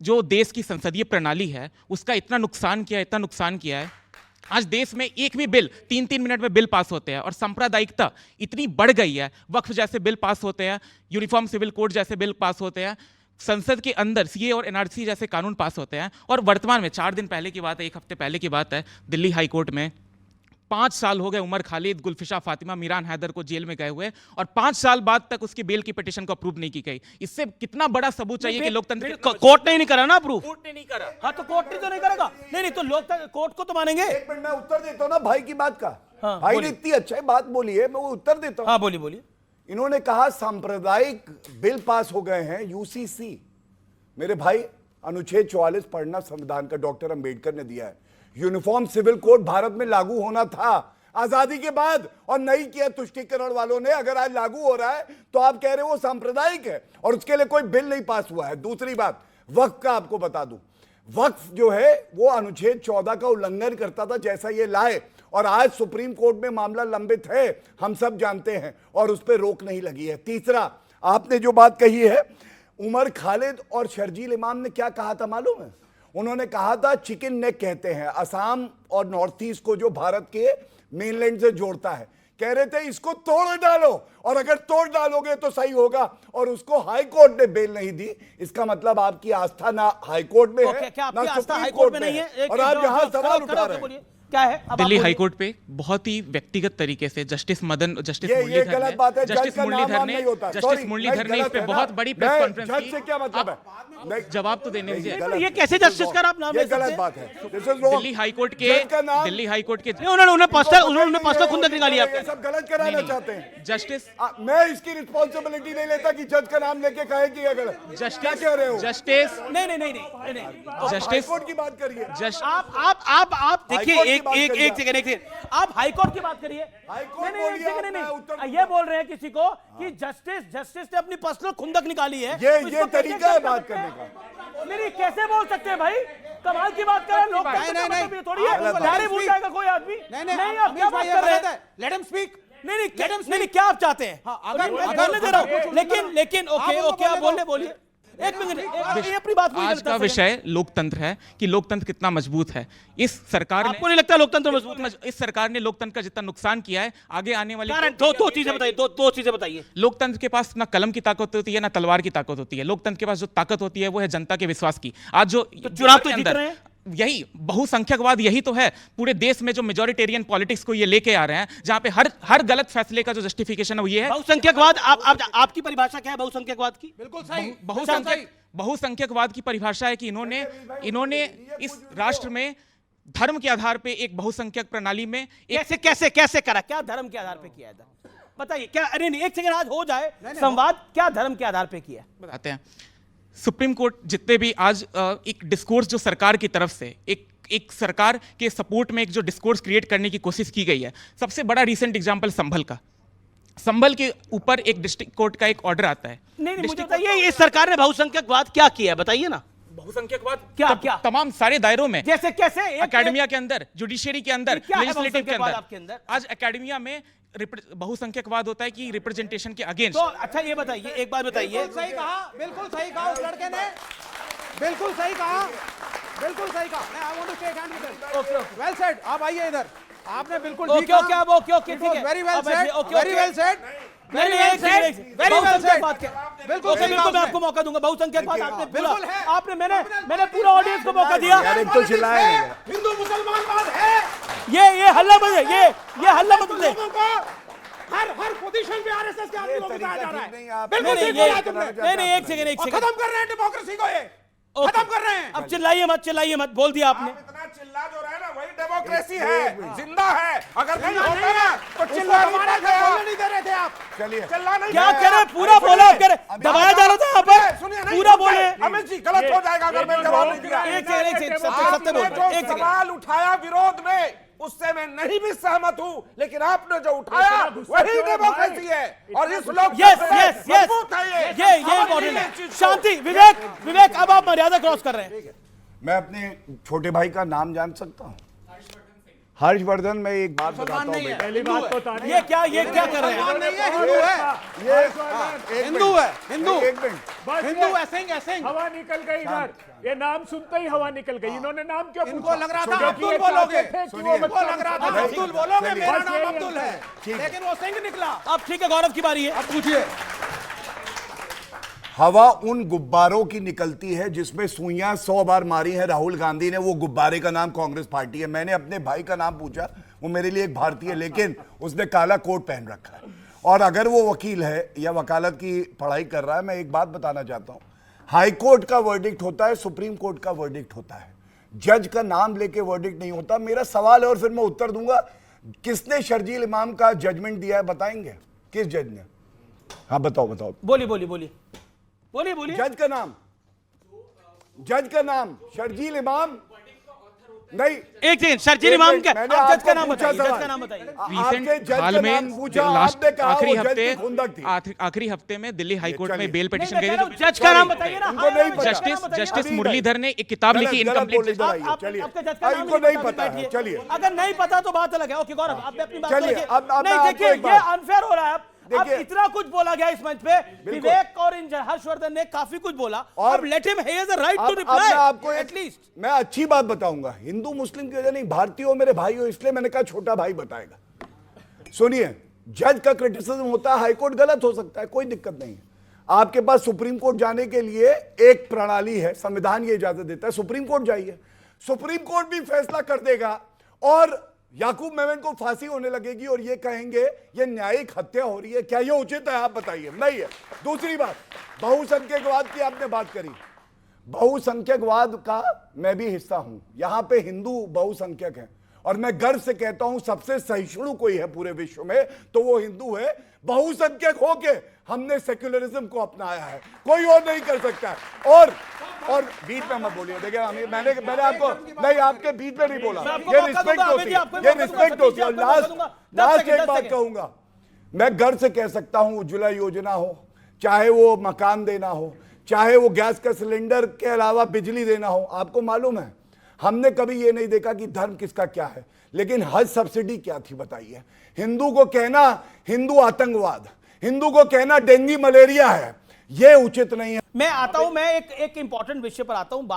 जो देश की संसदीय प्रणाली है उसका इतना नुकसान किया है। आज देश में एक भी बिल 3-3 मिनट में बिल पास होते हैं और सांप्रदायिकता इतनी बढ़ गई है। वक्फ जैसे बिल पास होते हैं, यूनिफॉर्म सिविल कोड जैसे बिल पास होते हैं, संसद के अंदर सीए और एनआरसी जैसे कानून पास होते हैं। और वर्तमान में 4 दिन पहले की बात है, 1 हफ्ते पहले की बात है, दिल्ली हाई कोर्ट में 5 साल हो गए उमर खालिद, गुलफिशा फातिमा, मीरान हैदर को जेल में गए हुए और 5 साल बाद तक उसकी बेल की पिटीशन को अप्रूव नहीं की गई। इससे कितना बड़ा सबूत चाहिए कि लोकतंत्र कोर्ट ने नहीं करा ना अप्रूव? कोर्ट ने नहीं करा। हाँ तो कोर्ट ने तो नहीं करेगा। नहीं तो लोकतंत्र कोर्ट को तो मानेंगे। एक मिनट मैं उत्तर देता हूं ना भाई की बात का। हाँ, भाई ने इतनी अच्छी बात बोली है, मैं वो उत्तर देता हूं। हाँ बोलिए। इन्होंने कहा सांप्रदायिक बिल पास हो गए हैं, यूसीसी। मेरे भाई अनुच्छेद 44 पढ़ना संविधान का, डॉक्टर अंबेडकर ने दिया है। यूनिफॉर्म सिविल कोड भारत में लागू होना था आजादी के बाद और नहीं किया तुष्टीकरण वालों ने। अगर आज लागू हो रहा है तो आप कह रहे हो वो सांप्रदायिक है और उसके लिए कोई बिल नहीं पास हुआ है। दूसरी बात, वक्फ का आपको बता दूं, वक्फ जो है वो अनुच्छेद 14 का उल्लंघन करता था जैसा ये लाए, और आज सुप्रीम कोर्ट में मामला लंबित है, हम सब जानते हैं, और उस पर रोक नहीं लगी है। तीसरा, आपने जो बात कही है, उमर खालिद और शर्जील इमाम ने क्या कहा था मालूम है? उन्होंने कहा था चिकन नेक कहते हैं असम और नॉर्थ ईस्ट को जो भारत के मेनलैंड से जोड़ता है। कह रहे थे इसको तोड़ डालो, और अगर तोड़ डालोगे तो सही होगा, और उसको हाई कोर्ट ने बेल नहीं दी। इसका मतलब आपकी आस्था ना हाई कोर्ट में है, ना सुप्रीम कोर्ट में है, और आप यहाँ सवाल उठा रहे हैं। क्या है? दिल्ली हाई कोर्ट पे बहुत ही व्यक्तिगत तरीके से जस्टिस मुरलीधर ने इस पे बहुत बड़ी प्रेस कॉन्फ्रेंस की। से क्या मतलब है? जवाब तो देने दीजिए। ये कैसे जस्टिस का आप नाम ले सकते हैं? गलत बात है। दिल्ली हाई कोर्ट के उन्होंने पर्सनल खुंदक निकाली ये सब गलत कराना चाहते हैं। जस्टिस मैं इसकी रिस्पॉन्सिबिलिटी नहीं लेता कि जज का नाम लेके कहे कि ये गलत। क्या कह रहे हो? जस्टिस आप जस्टिस हाई कोर्ट की बात करिए। आप देखिए एक सेकंड आप हाई कोर्ट की बात करिए। नहीं, ये बोल रहे हैं किसी को कि जस्टिस ने अपनी पर्सनल खुंदक निकाली है। ये तरीका है बात करने का। नहीं, कैसे बोल सकते हैं भाई? कमाल की बात कर रहे हैं लोग। नहीं थोड़ी है, भूल जाएगा कोई आदमी। नहीं आप क्या बात कर रहे हैं? Let him speak. नहीं क्या आप चाहते हैं? बोलने दे रहा हूं, लेकिन ओके आप बोलिए। एक मिनट, अपनी बात। आज का विषय लोकतंत्र है कि लोकतंत्र कितना मजबूत है। इस सरकार आपको नहीं लगता लोकतंत्र मजबूत है? इस सरकार ने लोकतंत्र का जितना नुकसान किया है, आगे आने वाली दो चीजें बताइए। लोकतंत्र के पास ना कलम की ताकत होती है ना तलवार की ताकत होती है। लोकतंत्र के पास जो ताकत होती है वो है जनता के विश्वास की। आज जो चुनाव तो जीत रहे हैं, यही बहुसंख्यकवाद यही तो है। पूरे देश में जो मेजॉरिटेरियन पॉलिटिक्स को ये लेके आ रहे हैं, जहां पे हर गलत फैसले का जो जस्टिफिकेशन है वो ये है। बहुसंख्यकवाद आपकी परिभाषा क्या है बहुसंख्यकवाद की? बिल्कुल सही। बहुसंख्यकवाद की परिभाषा है कि इन्होंने इस राष्ट्र में धर्म के आधार पे एक बहुसंख्यक प्रणाली में कैसे करा? क्या धर्म के आधार पे किया है? बताइए क्या? अरे नहीं, एक सेकंड, आज हो जाए संवाद। क्या धर्म के आधार पे किया है बताते हैं। सुप्रीम कोर्ट जितने भी आज एक डिस्कोर्स जो सरकार की तरफ से एक सरकार के सपोर्ट में एक जो डिस्कोर्स क्रिएट करने की कोशिश की गई है, सबसे बड़ा रीसेंट एग्जांपल संभल के ऊपर एक डिस्ट्रिक्ट कोर्ट का एक ऑर्डर आता है। नहीं मुझे बताइए, इस सरकार ने बहुसंख्यक क्या किया है? बताइए ना। बहुसंख्यकवाद क्या तमाम सारे दायरों में, जैसे कैसे? एकेडमिया के अंदर, जुडिशियरी के अंदर, लेजिस्लेटिव के आपके अंदर। आज एकेडमिया में बहुसंख्यकवाद होता है कि रिप्रेजेंटेशन के अगेंस्ट। तो अच्छा ये बताइए, एक बात बताइए। बिल्कुल सही कहा उस लड़के ने। बिल्कुल सही कहा। I want to shake hand with him. Okay well said. आप आइए इधर। आपने बिल्कुल ठीक कहा। ओके ठीक है। Very well said. बिल्कुल मैं आपको मौका दूंगा। बहुसंख्यकवाद आपने बिल्कुल है। आपने मैंने पूरा ऑडियंस को मौका दिया। हिंदू मुसलमानवाद है। ये हल्ला मत ये हल्ला मत दे। हर पोजीशन पे आरएसएस के आदमी को बताया जा रहा है। बिल्कुल ठीक बोला तुमने। नहीं एक सेकंड खत्म कर रहे हैं डेमोक्रेसी को। ये खत्म कर रहे हैं। अब चिल्लाइए मत। बोल दिया आपने। इतना चिल्ला जो रहा है ना, वही डेमोक्रेसी है, जिंदा है। अगर नहीं होता ना तो चिल्ला नहीं दे रहे थे आप। चलिए चिल्ला नहीं। क्या करे? पूरा बोला दबाया जा रहा था यहाँ पर। सुनिए, पूरा बोले। अमित जी गलत हो जाएगा अगर मैं जवाब नहीं दिया। एक सेकंड जो सवाल उठाया विरोध में, उससे मैं नहीं भी सहमत हूं, लेकिन आपने जो उठाया वही डेमोक्रेसी है। और इस लोग ये इम्पोर्टेंट है। शांति, विवेक अब आप मर्यादा क्रॉस कर रहे हैं। मैं अपने छोटे भाई का नाम जान सकता हूं? हर्षवर्धन, मैं एक बात बताता हूं नहीं है, बेटा। पहली बात तो तारीफ। ये क्या कर रहे हैं? मुसलमान नहीं है, हिंदू है, एक हिंदू मिनट, है, हिंदू एक मिनट। बस हिंदू ये ऐसे ही हवा निकल गई इधर, ये नाम सुनते ही हवा निकल गई। इन्होंने नाम क्यों इनको पूछा? लग रहा था क्योंकि अब्दुल ये बोलोगे, चाहते थे कि सुनिए। वो इनको बच्चा लग रहा था नहीं, अब्दुल बोलोगे, चलिए। मेरा बस नाम यही अब्दुल है, ठीक है। लेकिन वो सिंह निकला। अब ठीक है, गौरव की बारी है। अब पूछिए। हवा उन गुब्बारों की निकलती है जिसमें सुइयां 100 बार मारी है राहुल गांधी ने। वो गुब्बारे का नाम कांग्रेस पार्टी है। मैंने अपने भाई का नाम पूछा, वो मेरे लिए एक भारतीय है, लेकिन उसने काला कोट पहन रखा है। और अगर वो वकील है या वकालत की पढ़ाई कर रहा है, मैं एक बात बताना चाहता हूं, हाई कोर्ट का वर्डिक्ट होता है, सुप्रीम कोर्ट का वर्डिक्ट होता है, जज का नाम लेके वर्डिक्ट नहीं होता। मेरा सवाल है और फिर मैं उत्तर दूंगा, किसने शर्जील इमाम का जजमेंट दिया है, बताएंगे? किस जज ने? हाँ बताओ बताओ। बोलिए जज का नाम शर्जील इमाम नहीं। एक सेकंड, शर्जील इमाम क्या? मैंने आप जज का आपको नाम पूछा बताइए, जज सवाल। का नाम बताइए। रिसेंट आपके जज हाल का में नाम पूछा, लास्ट आपने कहा आखिरी वो जज हफ्ते की खुंदक थी। आखिरी हफ्ते में दिल्ली हाई कोर्ट चलिए। में बेल नहीं, पिटीशन मैं गई कह थी। रहा हूं, जज का नाम बताइए ना। इनको नहीं पता। जस्टिस अभी मुरलीधर ने एक किताब लिखी, गलत इनकम्प्लीट बोल रही है। आप चलिए। आपका जज का नाम इनको नहीं बता पता है, बैठिए। चलिए। अगर नहीं पता तो बात अलग है। ओके गौरव, आप भी अपनी बात चलिए, रखिए। अब मैं नहीं आपको देखिए, एक ये बात- अनफेयर हो रहा है। अब देखिए। इतना कुछ बोला गया इस मंच पे, विवेक और इन हर्षवर्धन ने काफी कुछ बोला, और अब let him has a right to अब रिप्लाई मैं आपको एटलीस्ट। मैं अच्छी बात बताऊंगा, हिंदू मुस्लिम की वजह नहीं, भारतीय हो मेरे भाई हो, इसलिए मैंने कहा छोटा भाई बताएगा। सुनिए, जज का क्रिटिसिज्म होता है, हाईकोर्ट गलत हो सकता है, कोई दिक्कत नहीं है। आपके पास सुप्रीम कोर्ट जाने के लिए एक प्रणाली है, संविधान ये इजाजत देता है, सुप्रीम कोर्ट जाइए, सुप्रीम कोर्ट भी फैसला कर देगा और याकूब मेमन को फांसी होने लगेगी और ये कहेंगे ये न्यायिक हत्या हो रही है। क्या ये उचित है? आप बताइए। नहीं है। दूसरी बात, बहुसंख्यकवाद की आपने बात करी, बहुसंख्यकवाद का मैं भी हिस्सा हूं। यहां पे हिंदू बहुसंख्यक हैं और मैं गर्व से कहता हूं सबसे सहिष्णु कोई है पूरे विश्व में तो वो हिंदू है। बहुसंख्यक होके हमने सेक्युलरिज्म को अपनाया है, कोई और नहीं कर सकता है। और बीच में मत बोलिए। देखिए मैंने आपको नहीं, आपके बीच में नहीं बोला। ये रिस्पेक्ट होती है, ये रिस्पेक्ट होती है। और लास्ट एक बात कहूंगा, मैं गर्व से कह सकता हूं, उज्ज्वला योजना हो, चाहे वो मकान देना हो, चाहे वो गैस का सिलेंडर के अलावा बिजली देना हो, आपको मालूम है हमने कभी ये नहीं देखा कि धर्म किसका क्या है, लेकिन हज सब्सिडी क्या थी बताइए। हिंदू को कहना हिंदू आतंकवाद, हिंदू को कहना डेंगू मलेरिया है, ये उचित नहीं है। मैं आता हूं, मैं एक इंपॉर्टेंट विषय पर आता हूं।